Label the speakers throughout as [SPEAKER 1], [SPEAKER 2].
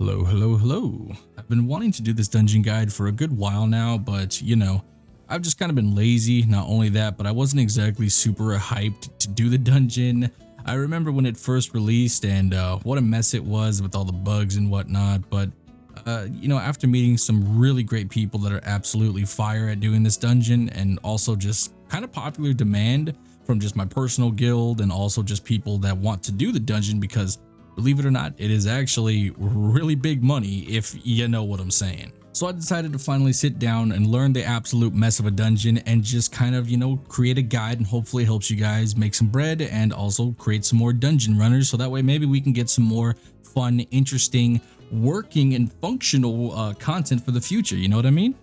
[SPEAKER 1] Hello, hello, hello. I've been wanting to do this dungeon guide for a good while now, but I've just kind of been lazy. Not only that, but I wasn't exactly super hyped to do the dungeon. I remember when it first released and what a mess it was with all the bugs and whatnot, but after meeting some really great people that are absolutely fire at doing this dungeon, and also just kind of popular demand from just my personal guild and also just people that want to do the dungeon, because believe it or not, it is actually really big money if you know what I'm saying. So I decided to finally sit down and learn the absolute mess of a dungeon and just kind of, create a guide, and hopefully it helps you guys make some bread and also create some more dungeon runners. So that way maybe we can get some more fun, interesting, working and functional content for the future. You know what I mean?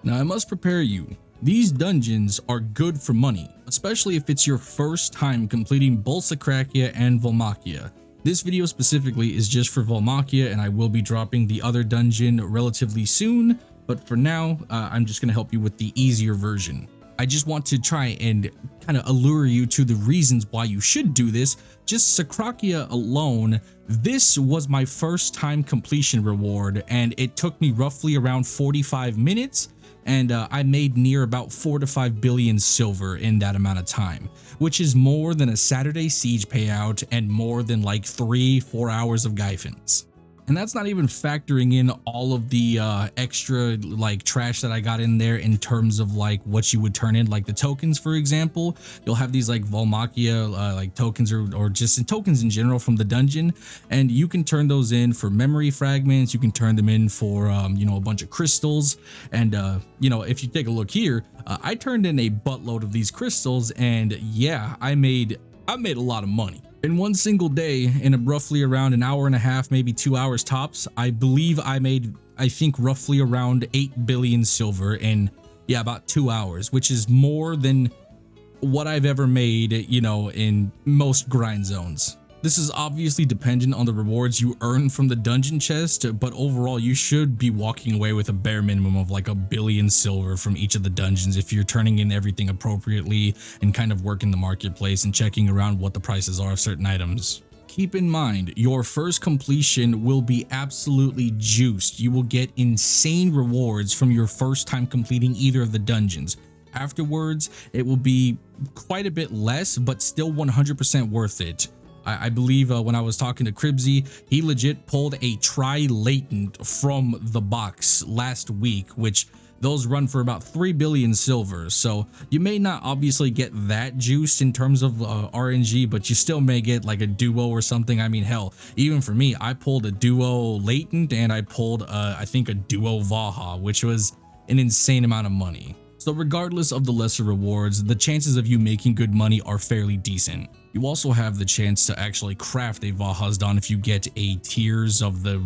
[SPEAKER 1] Now I must prepare you. These dungeons are good for money, especially if it's your first time completing both Putrakium and Vahmalkea. This video specifically is just for Vahmalkea, and I will be dropping the other dungeon relatively soon, but for now, I'm just going to help you with the easier version. I just want to try and kind of allure you to the reasons why you should do this. Just Putrakium alone, this was my first time completion reward, and it took me roughly around 45 minutes. And I made near about 4 to 5 billion silver in that amount of time, which is more than a Saturday Siege payout and more than like 3-4 hours of Gyphins. And that's not even factoring in all of the extra like trash that I got in there in terms of like what you would turn in, like the tokens, for example. You'll have these like Vahmalkea like tokens or just in tokens in general from the dungeon, and you can turn those in for memory fragments. You can turn them in for a bunch of crystals, and if you take a look here, I turned in a buttload of these crystals, and yeah, I made a lot of money. In one single day, in roughly around an hour and a half, maybe 2 hours tops, I believe I made, I think, roughly around 8 billion silver in, about 2 hours, which is more than what I've ever made, in most grind zones. This is obviously dependent on the rewards you earn from the dungeon chest, but overall you should be walking away with a bare minimum of like 1 billion silver from each of the dungeons if you're turning in everything appropriately and kind of working the marketplace and checking around what the prices are of certain items. Keep in mind, your first completion will be absolutely juiced. You will get insane rewards from your first time completing either of the dungeons. Afterwards, it will be quite a bit less, but still 100% worth it. I believe when I was talking to Cribsy, he legit pulled a tri-latent from the box last week, which those run for about 3 billion silver. So you may not obviously get that juice in terms of RNG, but you still may get like a duo or something. I mean, hell, even for me, I pulled a duo latent and I pulled I think a duo Vaha, which was an insane amount of money. So regardless of the lesser rewards, the chances of you making good money are fairly decent. You also have the chance to actually craft a Vahazdan if you get a Tears of the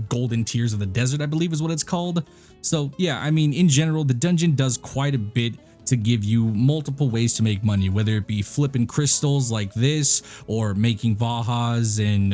[SPEAKER 1] golden Tears of the Desert, I believe is what it's called. So yeah, I mean, in general, the dungeon does quite a bit to give you multiple ways to make money, whether it be flipping crystals like this or making Vahas and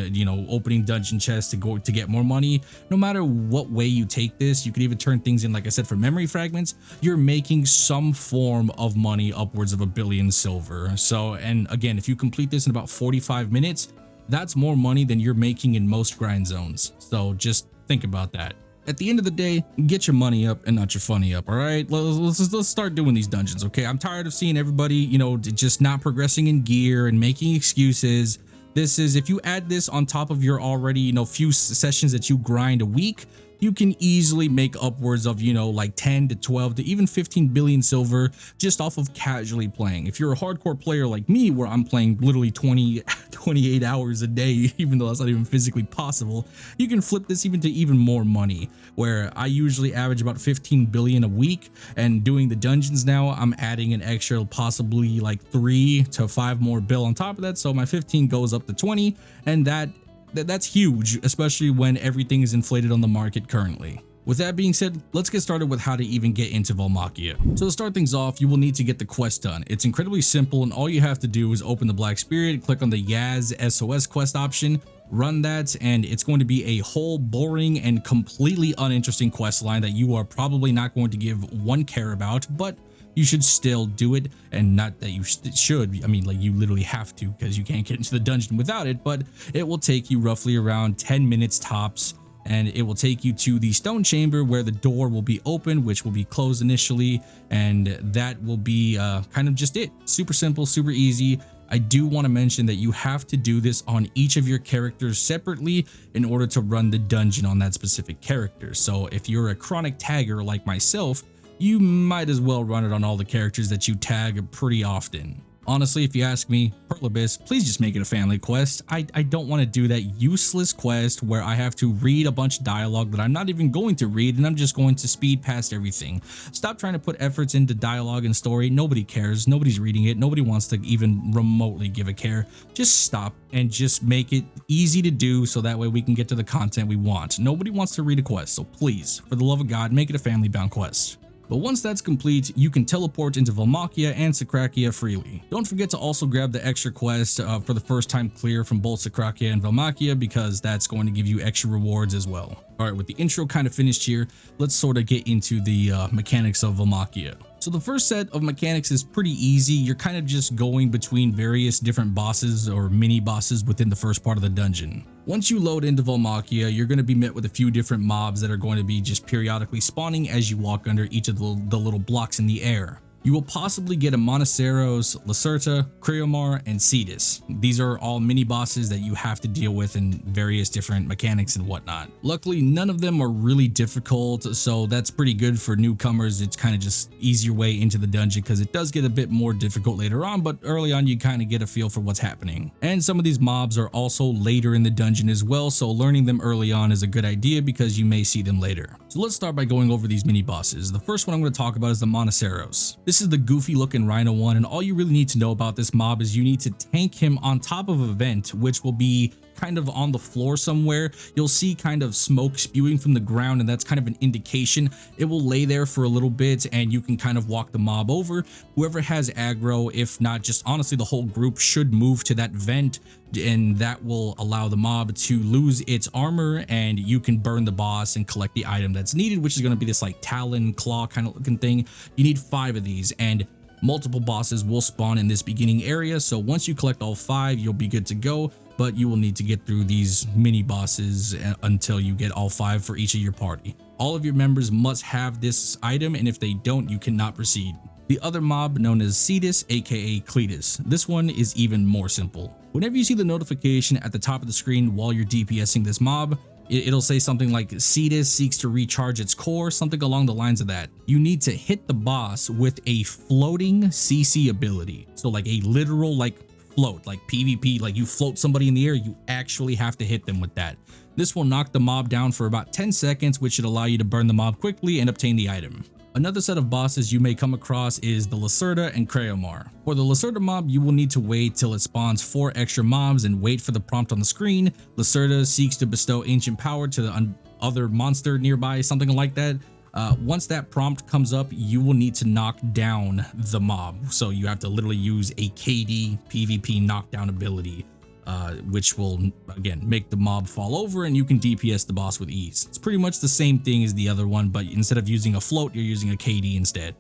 [SPEAKER 1] opening dungeon chests to get more money. No matter what way you take this, you could even turn things in, like I said, for memory fragments. You're making some form of money upwards of 1 billion silver. So, and again, if you complete this in about 45 minutes, that's more money than you're making in most grind zones. So just think about that. At the end of the day, get your money up and not your funny up, all right? Let's start doing these dungeons, okay? I'm tired of seeing everybody, just not progressing in gear and making excuses. This is, if you add this on top of your already, few sessions that you grind a week, you can easily make upwards of, like 10 to 12 to even 15 billion silver just off of casually playing. If you're a hardcore player like me, where I'm playing literally 28 hours a day, even though that's not even physically possible, you can flip this even to even more money, where I usually average about 15 billion a week, and doing the dungeons now, I'm adding an extra possibly like 3 to 5 more bill on top of that. So my 15 goes up to 20, and that's huge, especially when everything is inflated on the market currently. With that being said, let's get started with how to even get into Vahmalkea. So to start things off, you will need to get the quest done. It's incredibly simple, and all you have to do is open the Black Spirit, click on the Yaz SOS quest option, run that, and it's going to be a whole boring and completely uninteresting quest line that you are probably not going to give one care about, but you should still do it. And not that you should, I mean, like, you literally have to, because you can't get into the dungeon without it, but it will take you roughly around 10 minutes tops. and it will take you to the stone chamber where the door will be open, which will be closed initially, and that will be kind of just it. Super simple, super easy. I do want to mention that you have to do this on each of your characters separately in order to run the dungeon on that specific character. So if you're a chronic tagger like myself, you might as well run it on all the characters that you tag pretty often. Honestly, if you ask me, Pearl Abyss, please just make it a family quest. I don't want to do that useless quest where I have to read a bunch of dialogue that I'm not even going to read, and I'm just going to speed past everything. Stop trying to put efforts into dialogue and story. Nobody cares. Nobody's reading it. Nobody wants to even remotely give a care. Just stop and just make it easy to do so that way we can get to the content we want. Nobody wants to read a quest, so please, for the love of God, make it a family-bound quest. But once that's complete, you can teleport into Vahmalkea and Sakrakia freely. Don't forget to also grab the extra quest for the first time clear from both Sakrakia and Vahmalkea, because that's going to give you extra rewards as well. Alright, with the intro kind of finished here, let's sort of get into the mechanics of Vahmalkea. So the first set of mechanics is pretty easy. You're kind of just going between various different bosses or mini bosses within the first part of the dungeon. Once you load into Vahmalkea, you're going to be met with a few different mobs that are going to be just periodically spawning as you walk under each of the little blocks in the air. You will possibly get a Monoceros, Lacerta, Creomar, and Cetus. These are all mini bosses that you have to deal with in various different mechanics and whatnot. Luckily, none of them are really difficult, so that's pretty good for newcomers. It's kind of just easier way into the dungeon because it does get a bit more difficult later on, but early on you kind of get a feel for what's happening. And some of these mobs are also later in the dungeon as well, so learning them early on is a good idea because you may see them later. So let's start by going over these mini bosses. The first one I'm going to talk about is the Monoceros. This is the goofy looking rhino one, and all you really need to know about this mob is you need to tank him on top of a vent, which will be kind of on the floor somewhere. You'll see kind of smoke spewing from the ground, and that's kind of an indication. It will lay there for a little bit and you can kind of walk the mob over. Whoever has aggro, if not just honestly the whole group, should move to that vent, and that will allow the mob to lose its armor and you can burn the boss and collect the item that's needed, which is going to be this like talon claw kind of looking thing. You need 5 of these, and multiple bosses will spawn in this beginning area, so once you collect all 5 you'll be good to go, but you will need to get through these mini bosses until you get all 5 for each of your party. All of your members must have this item, and if they don't, you cannot proceed. The other mob, known as Cetus, aka Cletus. This one is even more simple. Whenever you see the notification at the top of the screen while you're DPSing this mob, it'll say something like Cetus seeks to recharge its core, something along the lines of that. You need to hit the boss with a floating CC ability. So like a literal like float, like PvP, like you float somebody in the air, you actually have to hit them with that. This will knock the mob down for about 10 seconds, which should allow you to burn the mob quickly and obtain the item. Another set of bosses you may come across is the Lacerta and Creomar. For the Lacerta mob, you will need to wait till it spawns 4 extra mobs and wait for the prompt on the screen. Lacerta seeks to bestow ancient power to the other monster nearby, something like that. Once that prompt comes up, you will need to knock down the mob. So you have to literally use a KD PvP knockdown ability, which will again make the mob fall over and you can DPS the boss with ease. It's pretty much the same thing as the other one, but instead of using a float, you're using a KD instead.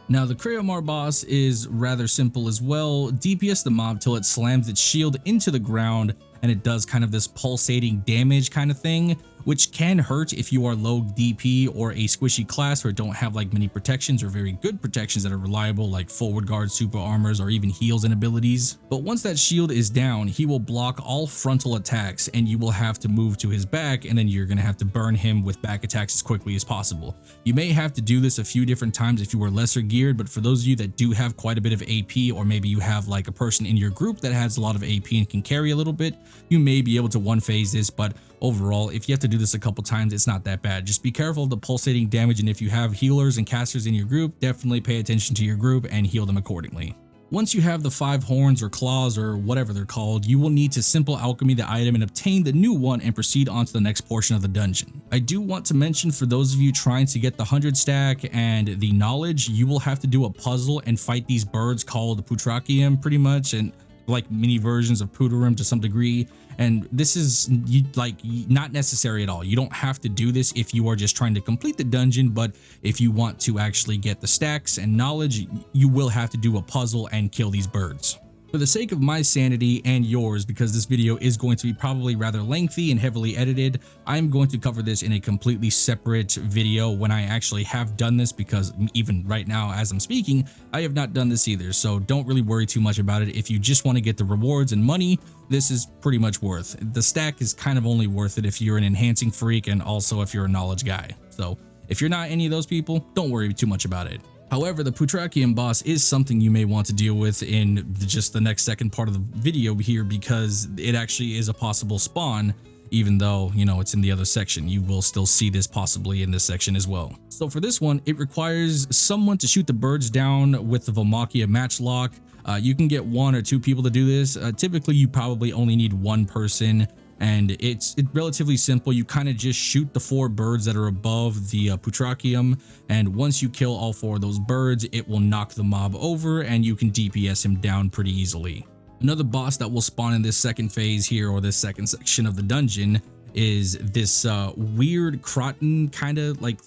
[SPEAKER 1] Now the Creomar boss is rather simple as well. DPS the mob till it slams its shield into the ground and it does kind of this pulsating damage kind of thing, which can hurt if you are low DP or a squishy class or don't have like many protections or very good protections that are reliable, like forward guard, super armors, or even heals and abilities. But once that shield is down, he will block all frontal attacks and you will have to move to his back, and then you're going to have to burn him with back attacks as quickly as possible. You may have to do this a few different times if you are lesser geared, but for those of you that do have quite a bit of AP, or maybe you have like a person in your group that has a lot of AP and can carry a little bit, you may be able to one phase this, but overall, if you have to do this a couple times, it's not that bad. Just be careful of the pulsating damage, and if you have healers and casters in your group, definitely pay attention to your group and heal them accordingly. Once you have the 5 horns or claws or whatever they're called, you will need to simple alchemy the item and obtain the new one and proceed on to the next portion of the dungeon. I do want to mention, for those of you trying to get the 100 stack and the knowledge, you will have to do a puzzle and fight these birds called Putrakium pretty much, and like mini versions of Putrakium to some degree, and this is like not necessary at all. You don't have to do this if you are just trying to complete the dungeon, but if you want to actually get the stacks and knowledge, you will have to do a puzzle and kill these birds. For the sake of my sanity and yours, because this video is going to be probably rather lengthy and heavily edited, I'm going to cover this in a completely separate video when I actually have done this, because even right now as I'm speaking, I have not done this either. So don't really worry too much about it. If you just want to get the rewards and money, this is pretty much worth it. The stack is kind of only worth it if you're an enhancing freak and also if you're a knowledge guy. So if you're not any of those people, don't worry too much about it. However, the Putrakium boss is something you may want to deal with in just the next second part of the video here, because it actually is a possible spawn. Even though, you know, it's in the other section, you will still see this possibly in this section as well. So for this one, it requires someone to shoot the birds down with the Vahmalkea matchlock. You can get 1 or 2 people to do this. Typically, you probably only need 1 person. And it's relatively simple. You kind of just shoot the 4 birds that are above the Putrakium, and once you kill all 4 of those birds, it will knock the mob over and you can DPS him down pretty easily. Another boss that will spawn in this second phase here, or this second section of the dungeon, is this weird Krahtenn kind of like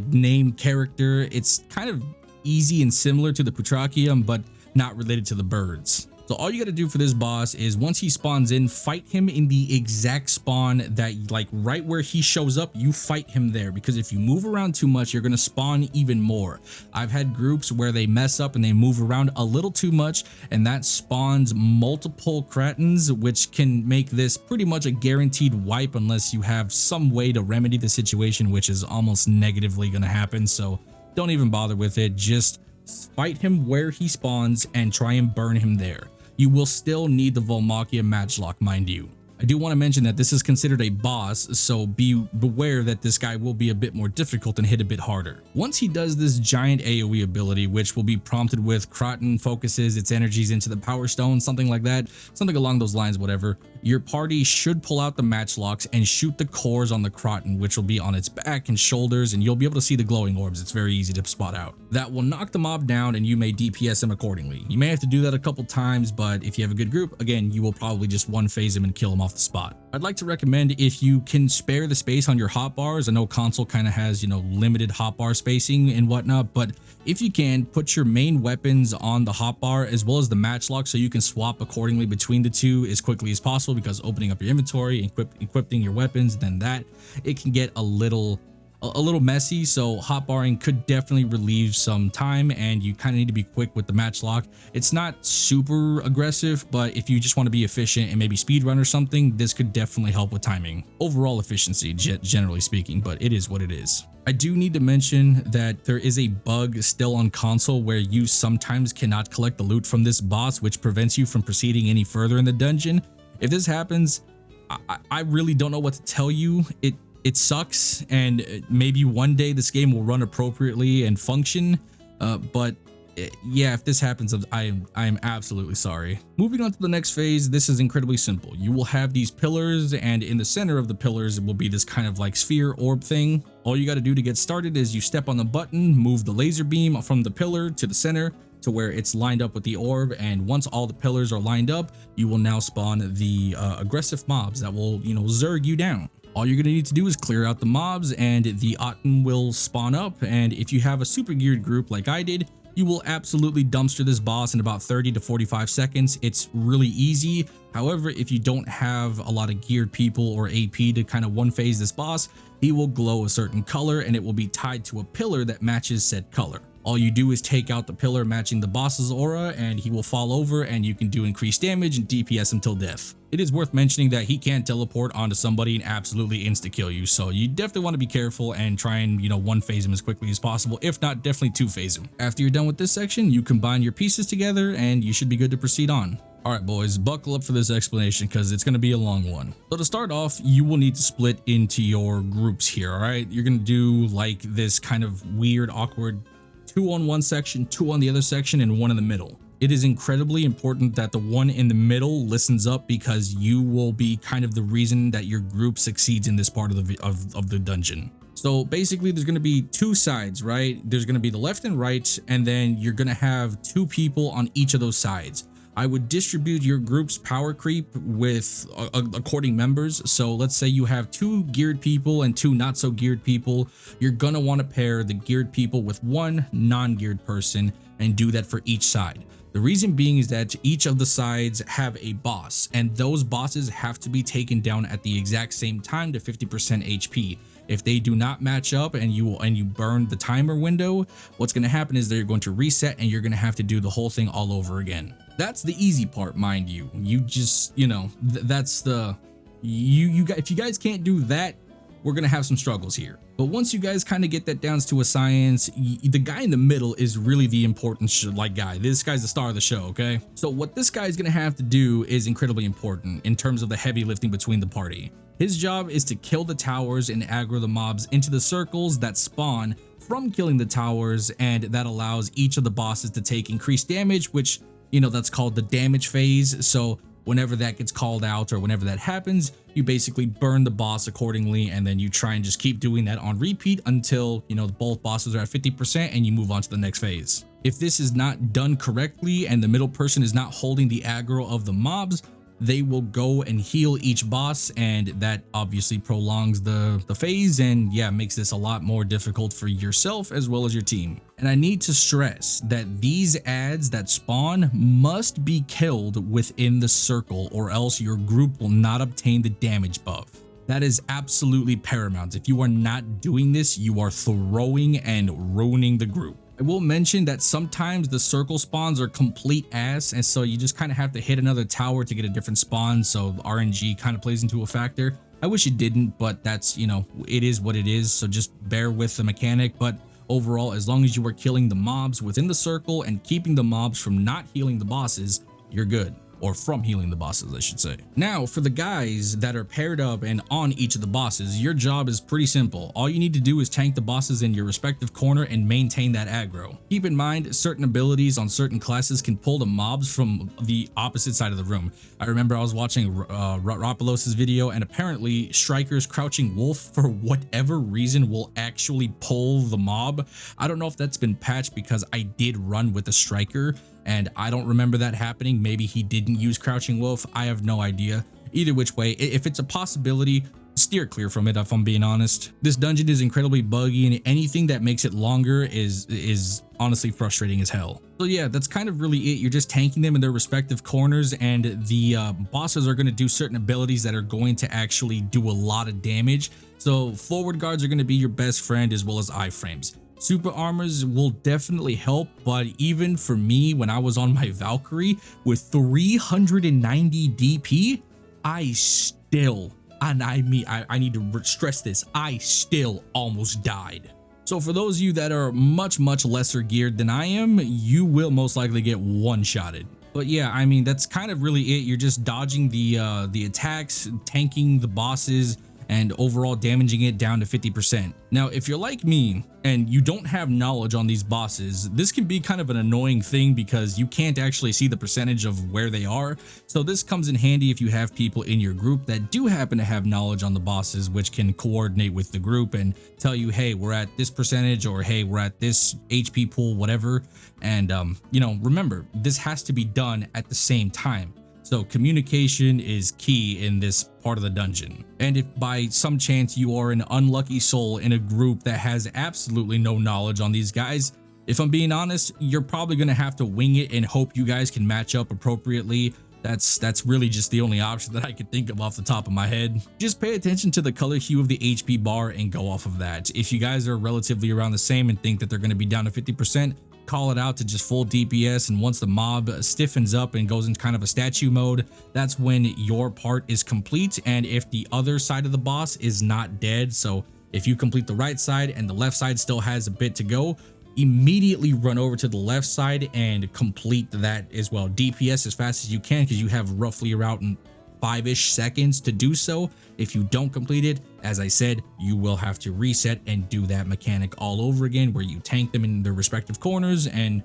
[SPEAKER 1] name character. It's kind of easy and similar to the Putrakium, but not related to the birds. So all you got to do for this boss is, once he spawns in, fight him in the exact spawn that, like, right where he shows up, you fight him there, because if you move around too much, you're going to spawn even more. I've had groups where they mess up and they move around a little too much, and that spawns multiple Krahtens, which can make this pretty much a guaranteed wipe unless you have some way to remedy the situation, which is almost negatively going to happen. So don't even bother with it. Just fight him where he spawns and try and burn him there. You will still need the Vahmalkea matchlock, mind you. I do want to mention that this is considered a boss, so beware that this guy will be a bit more difficult and hit a bit harder. Once he does this giant AoE ability, which will be prompted with Krahtenn focuses its energies into the power stone, something like that, something along those lines, whatever, your party should pull out the matchlocks and shoot the cores on the Krahtenn, which will be on its back and shoulders, and you'll be able to see the glowing orbs. It's very easy to spot out. That will knock the mob down and you may DPS him accordingly. You may have to do that a couple times, but if you have a good group, again, you will probably just one phase him and kill him off the spot. I'd like to recommend, if you can spare the space on your hotbars, I know console kind of has, you know, limited hotbar spacing and whatnot, but if you can, put your main weapons on the hotbar as well as the matchlock, so you can swap accordingly between the two as quickly as possible, because opening up your inventory, equipping your weapons, then that, it can get a little messy. So hotbarring could definitely relieve some time, and you kind of need to be quick with the matchlock. It's not super aggressive, but if you just want to be efficient and maybe speedrun or something, this could definitely help with timing. Overall efficiency, generally speaking, but it is what it is. I do need to mention that there is a bug still on console where you sometimes cannot collect the loot from this boss, which prevents you from proceeding any further in the dungeon. If this happens, I really don't know what to tell you. It sucks, and maybe one day this game will run appropriately and function, but yeah, if this happens, I am absolutely sorry. Moving on to the next phase, this is incredibly simple. You will have these pillars, and in the center of the pillars will be this kind of like sphere orb thing. All you got to do to get started is you step on the button, move the laser beam from the pillar to the center to where it's lined up with the orb, and once all the pillars are lined up, you will now spawn the aggressive mobs that will, you know, zerg you down. All you're going to need to do is clear out the mobs, and the Ahten will spawn up, and if you have a super geared group like I did, you will absolutely dumpster this boss in about 30 to 45 seconds. It's really easy. However, if you don't have a lot of geared people or AP to kind of one phase this boss, he will glow a certain color, and it will be tied to a pillar that matches said color. All you do is take out the pillar matching the boss's aura, and he will fall over, and you can do increased damage and DPS him till death. It is worth mentioning that he can't teleport onto somebody and absolutely insta-kill you, so you definitely want to be careful and try and, you know, one phase him as quickly as possible. If not, definitely 2 phase him. After you're done with this section, you combine your pieces together and you should be good to proceed on. Alright boys, buckle up for this explanation because it's going to be a long one. So to start off, you will need to split into your groups here, alright? You're going to do like this kind of weird, awkward 2 on one section, 2 on the other section, and 1 in the middle. It is incredibly important that the one in the middle listens up, because you will be kind of the reason that your group succeeds in this part of the dungeon. So basically there's going to be 2 sides, right? There's going to be the left and right, and then you're going to have 2 people on each of those sides. I would distribute your group's power creep with according members. So let's say you have 2 geared people and 2 not so geared people. You're gonna want to pair the geared people with 1 non-geared person and do that for each side. The reason being is that each of the sides have a boss, and those bosses have to be taken down at the exact same time to 50% HP. If they do not match up and you burn the timer window, what's going to happen is they're going to reset and you're going to have to do the whole thing all over again. That's the easy part, mind you. You just, you know, that's the if you guys can't do that, we're going to have some struggles here. But once you guys kind of get that down to a science, the guy in the middle is really the important guy. This guy's the star of the show, okay? So what this guy is going to have to do is incredibly important in terms of the heavy lifting between the party. His job is to kill the towers and aggro the mobs into the circles that spawn from killing the towers, and that allows each of the bosses to take increased damage, which, you know, that's called the damage phase. So whenever that gets called out or whenever that happens, you basically burn the boss accordingly, and then you try and just keep doing that on repeat until, you know, both bosses are at 50% and you move on to the next phase. If this is not done correctly and the middle person is not holding the aggro of the mobs, they will go and heal each boss, and that obviously prolongs the phase and yeah, makes this a lot more difficult for yourself as well as your team. And I need to stress that these adds that spawn must be killed within the circle, or else your group will not obtain the damage buff. That is absolutely paramount. If you are not doing this, you are throwing and ruining the group. I will mention that sometimes the circle spawns are complete ass, and so you just kind of have to hit another tower to get a different spawn, so RNG kind of plays into a factor. I wish it didn't, but that's, you know, it is what it is, so just bear with the mechanic. But overall, as long as you are killing the mobs within the circle and keeping the mobs from not healing the bosses, you're good. Or from healing the bosses, I should say. Now, for the guys that are paired up and on each of the bosses, your job is pretty simple. All you need to do is tank the bosses in your respective corner and maintain that aggro. Keep in mind, certain abilities on certain classes can pull the mobs from the opposite side of the room. I remember I was watching Ropolos' video, and apparently Striker's Crouching Wolf, for whatever reason, will actually pull the mob. I don't know if that's been patched, because I did run with a Striker, and I don't remember that happening. Maybe he didn't use Crouching Wolf. I have no idea. Either which way, if it's a possibility, steer clear from it, if I'm being honest. This dungeon is incredibly buggy, and anything that makes it longer is honestly frustrating as hell. So yeah, that's kind of really it. You're just tanking them in their respective corners, and the bosses are going to do certain abilities that are going to actually do a lot of damage. So forward guards are going to be your best friend, as well as iframes. Super armors will definitely help, but even for me, when I was on my Valkyrie with 390 DP, I still, and I mean, I need to stress this, I still almost died. So for those of you that are much lesser geared than I am, you will most likely get one-shotted. But yeah, I mean, that's kind of really it. You're just dodging the attacks, tanking the bosses, and overall damaging it down to 50%. Now, if you're like me and you don't have knowledge on these bosses, this can be kind of an annoying thing, because you can't actually see the percentage of where they are. So this comes in handy if you have people in your group that do happen to have knowledge on the bosses, which can coordinate with the group and tell you, hey, we're at this percentage, or hey, we're at this HP pool, whatever. And you know, remember, this has to be done at the same time. So communication is key in this part of the dungeon. And if by some chance you are an unlucky soul in a group that has absolutely no knowledge on these guys, if I'm being honest, you're probably going to have to wing it and hope you guys can match up appropriately. That's really just the only option that I could think of off the top of my head. Just pay attention to the color hue of the HP bar and go off of that. If you guys are relatively around the same and think that they're going to be down to 50%, call it out to just full DPS, and once the mob stiffens up and goes into kind of a statue mode, that's when your part is complete. And if the other side of the boss is not dead, so if you complete the right side and the left side still has a bit to go, immediately run over to the left side and complete that as well. DPS as fast as you can, because you have roughly around 5-ish seconds to do so. If you don't complete it, as I said, you will have to reset and do that mechanic all over again, where you tank them in their respective corners and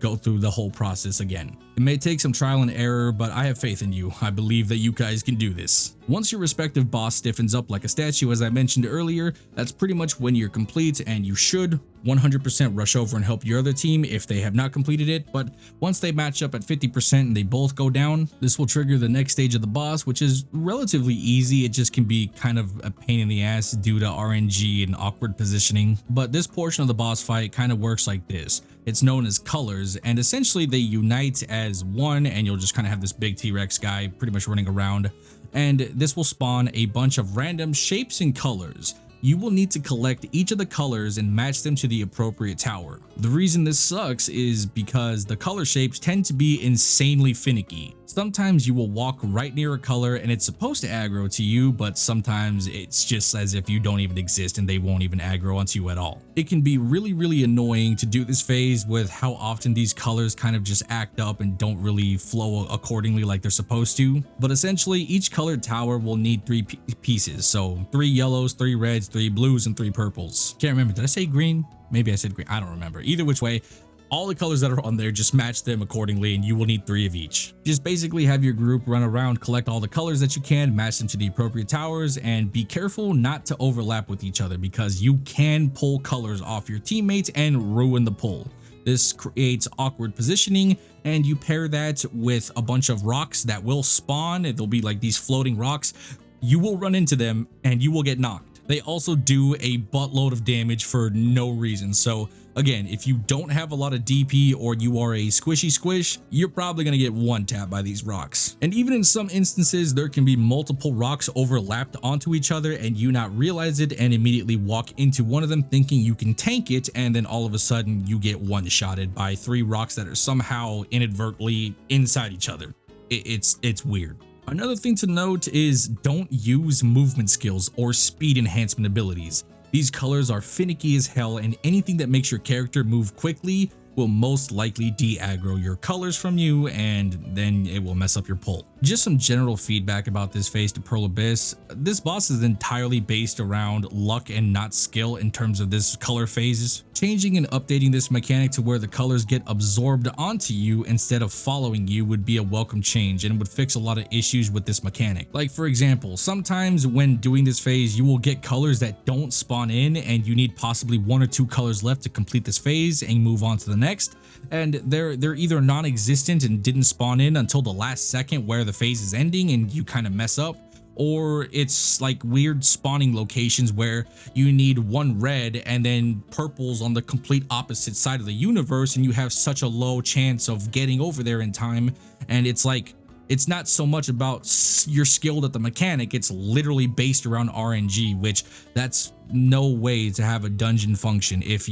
[SPEAKER 1] go through the whole process again. It may take some trial and error, but I have faith in you. I believe that you guys can do this. Once your respective boss stiffens up like a statue, as I mentioned earlier, that's pretty much when you're complete, and you should 100% rush over and help your other team if they have not completed it, but once they match up at 50% and they both go down, this will trigger the next stage of the boss, which is relatively easy. It just can be kind of a pain in the ass due to RNG and awkward positioning. But this portion of the boss fight kind of works like this. It's known as colors, and essentially they unite as one, and you'll just kind of have this big T-Rex guy pretty much running around, and this will spawn a bunch of random shapes and colors. You will need to collect each of the colors and match them to the appropriate tower. The reason this sucks is because the color shapes tend to be insanely finicky. Sometimes you will walk right near a color and it's supposed to aggro to you, but sometimes it's just as if you don't even exist and they won't even aggro onto you at all. It can be really annoying to do this phase with how often these colors kind of just act up and don't really flow accordingly like they're supposed to. But essentially each colored tower will need 3 pieces, so 3 yellows, 3 reds, 3 blues, and 3 purples. Can't remember, did I say green? Maybe I said green, I don't remember. Either which way, all the colors that are on there, just match them accordingly and you will need 3 of each. Just basically have your group run around, collect all the colors that you can, match them to the appropriate towers, and be careful not to overlap with each other because you can pull colors off your teammates and ruin the pull. This creates awkward positioning, and you pair that with a bunch of rocks that will spawn. There'll be like these floating rocks. You will run into them and you will get knocked. They also do a buttload of damage for no reason. So again, if you don't have a lot of DP or you are a squishy squish, you're probably going to get one tap by these rocks. And even in some instances, there can be multiple rocks overlapped onto each other and you not realize it and immediately walk into one of them thinking you can tank it, and then all of a sudden you get one-shotted by 3 rocks that are somehow inadvertently inside each other. It's weird. Another thing to note is don't use movement skills or speed enhancement abilities. These colors are finicky as hell, and anything that makes your character move quickly will most likely de-aggro your colors from you, and then it will mess up your pull. Just some general feedback about this phase to Pearl Abyss. This boss is entirely based around luck and not skill in terms of this color phases. Changing and updating this mechanic to where the colors get absorbed onto you instead of following you would be a welcome change and would fix a lot of issues with this mechanic. Like for example, sometimes when doing this phase, you will get colors that don't spawn in and you need possibly 1 or 2 colors left to complete this phase and move on to the next, and they're either non-existent and didn't spawn in until the last second where the phase is ending and you kind of mess up, or it's like weird spawning locations where you need 1 red and then purples on the complete opposite side of the universe and you have such a low chance of getting over there in time. And it's like, it's not so much about you're skilled at the mechanic, it's literally based around RNG, which that's no way to have a dungeon function. If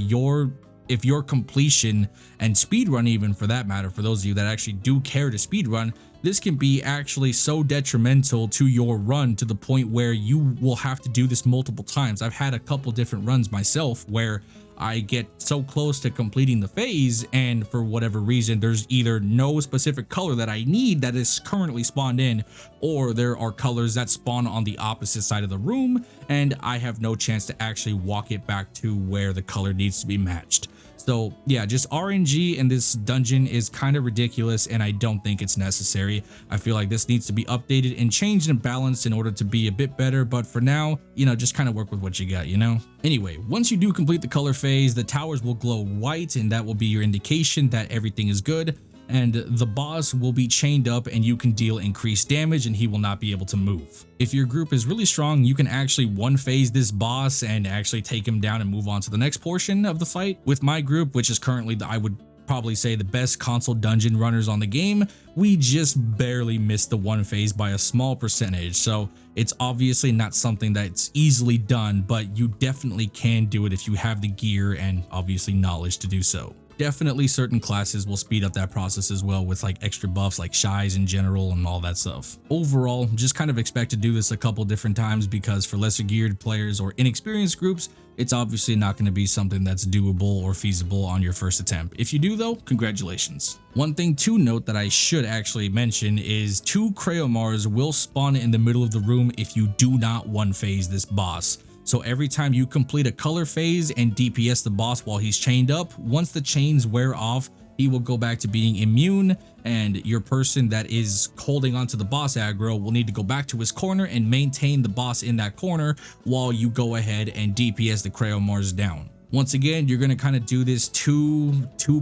[SPEAKER 1] your completion and speedrun, even for that matter, for those of you that actually do care to speedrun, this can be actually so detrimental to your run to the point where you will have to do this multiple times. I've had a couple different runs myself where I get so close to completing the phase and for whatever reason there's either no specific color that I need that is currently spawned in, or there are colors that spawn on the opposite side of the room and I have no chance to actually walk it back to where the color needs to be matched. So yeah, just RNG in this dungeon is kind of ridiculous and I don't think it's necessary. I feel like this needs to be updated and changed and balanced in order to be a bit better, but for now, you know, just kind of work with what you got, you know? Anyway, once you do complete the color phase, the towers will glow white and that will be your indication that everything is good, and the boss will be chained up and you can deal increased damage and he will not be able to move. If your group is really strong, you can actually one phase this boss and actually take him down and move on to the next portion of the fight. With my group, which is currently I would probably say the best console dungeon runners on the game, we just barely missed the 1 phase by a small percentage. So it's obviously not something that's easily done, but you definitely can do it if you have the gear and obviously knowledge to do so. Definitely certain classes will speed up that process as well with like extra buffs like shies in general and all that stuff. Overall, just kind of expect to do this a couple different times because for lesser geared players or inexperienced groups, it's obviously not going to be something that's doable or feasible on your first attempt. If you do though, congratulations. One thing to note that I should actually mention is 2 Creomars will spawn in the middle of the room if you do not one phase this boss. So every time you complete a color phase and DPS the boss while he's chained up, once the chains wear off, he will go back to being immune, and your person that is holding onto the boss aggro will need to go back to his corner and maintain the boss in that corner while you go ahead and DPS the Creomars down. Once again, you're going to kind of do this two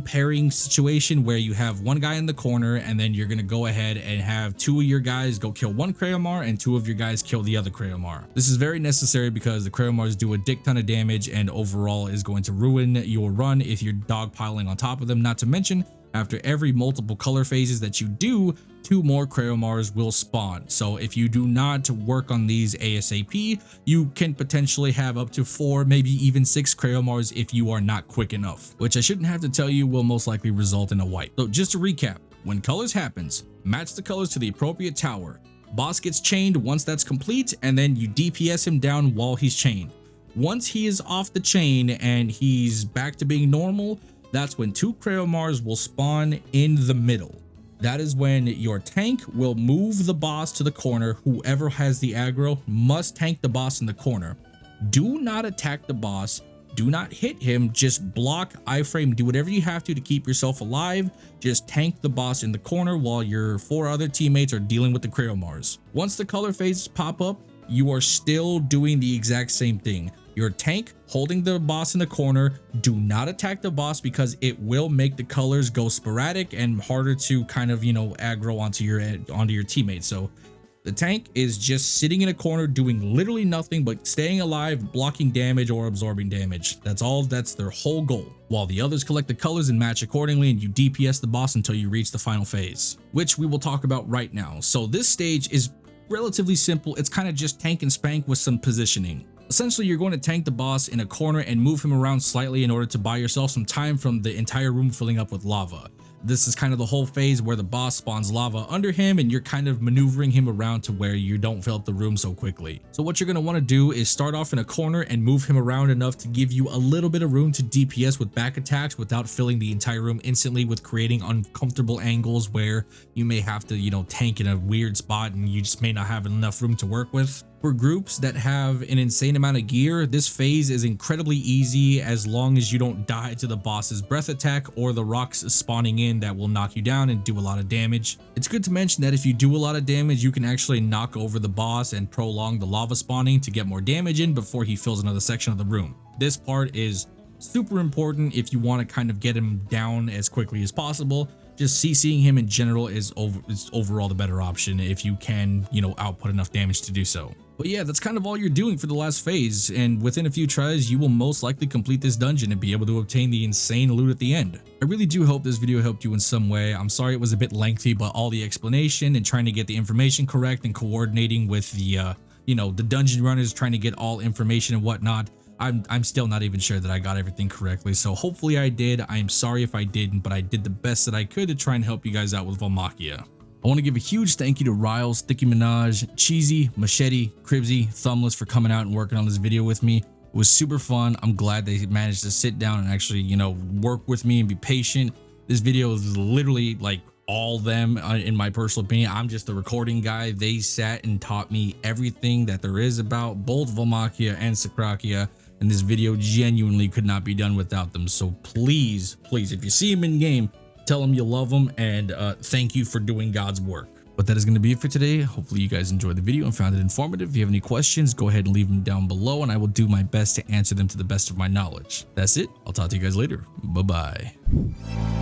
[SPEAKER 1] pairing situation where you have one guy in the corner, and then you're going to go ahead and have 2 of your guys go kill one Creomar and 2 of your guys kill the other Creomar. This is very necessary because the Creomars do a dick ton of damage and overall is going to ruin your run if you're dogpiling on top of them. Not to mention, after every multiple color phases that you do, 2 more Creomars will spawn. So if you do not work on these ASAP, you can potentially have up to 4, maybe even 6 Creomars if you are not quick enough, which I shouldn't have to tell you will most likely result in a wipe. So just to recap, when colors happens, match the colors to the appropriate tower. Boss gets chained once that's complete, and then you DPS him down while he's chained. Once he is off the chain and he's back to being normal, that's when 2 Creomars will spawn in the middle. That is when your tank will move the boss to the corner. Whoever has the aggro must tank the boss in the corner. Do not attack the boss. Do not hit him. Just block, iframe, do whatever you have to keep yourself alive. Just tank the boss in the corner while your 4 other teammates are dealing with the Creomars. Once the color phases pop up, you are still doing the exact same thing. Your tank holding the boss in the corner. Do not attack the boss because it will make the colors go sporadic and harder to kind of, aggro onto your teammates. So the tank is just sitting in a corner doing literally nothing but staying alive, blocking damage or absorbing damage. That's their whole goal. While the others collect the colors and match accordingly, and you DPS the boss until you reach the final phase, which we will talk about right now. So this stage is relatively simple. It's kind of just tank and spank with some positioning. Essentially, you're going to tank the boss in a corner and move him around slightly in order to buy yourself some time from the entire room filling up with lava. This is kind of the whole phase where the boss spawns lava under him and you're kind of maneuvering him around to where you don't fill up the room so quickly. So what you're going to want to do is start off in a corner and move him around enough to give you a little bit of room to DPS with back attacks without filling the entire room instantly, with creating uncomfortable angles where you may have to, tank in a weird spot and you just may not have enough room to work with. For groups that have an insane amount of gear, this phase is incredibly easy as long as you don't die to the boss's breath attack or the rocks spawning in that will knock you down and do a lot of damage. It's good to mention that if you do a lot of damage, you can actually knock over the boss and prolong the lava spawning to get more damage in before he fills another section of the room. This part is super important if you want to kind of get him down as quickly as possible. Just CCing him in general is overall the better option if you can, output enough damage to do so. But yeah, that's kind of all you're doing for the last phase, and within a few tries, you will most likely complete this dungeon and be able to obtain the insane loot at the end. I really do hope this video helped you in some way. I'm sorry it was a bit lengthy, but all the explanation and trying to get the information correct and coordinating with the, the dungeon runners trying to get all information and whatnot, I'm still not even sure that I got everything correctly, so hopefully I did. I am sorry if I didn't, but I did the best that I could to try and help you guys out with Vahmalkea. I want to give a huge thank you to Riles, Thicky Minaj, Cheesy, Machete, Cribsy, Thumbless for coming out and working on this video with me. It was super fun. I'm glad they managed to sit down and actually, work with me and be patient. This video is literally like all them in my personal opinion. I'm just the recording guy. They sat and taught me everything that there is about both Vahmalkea and Sakrakia, and this video genuinely could not be done without them. So please, if you see them in game, tell them you love them and thank you for doing God's work. But that is going to be it for today. Hopefully you guys enjoyed the video and found it informative. If you have any questions, go ahead and leave them down below and I will do my best to answer them to the best of my knowledge. That's it. I'll talk to you guys later. Bye-bye.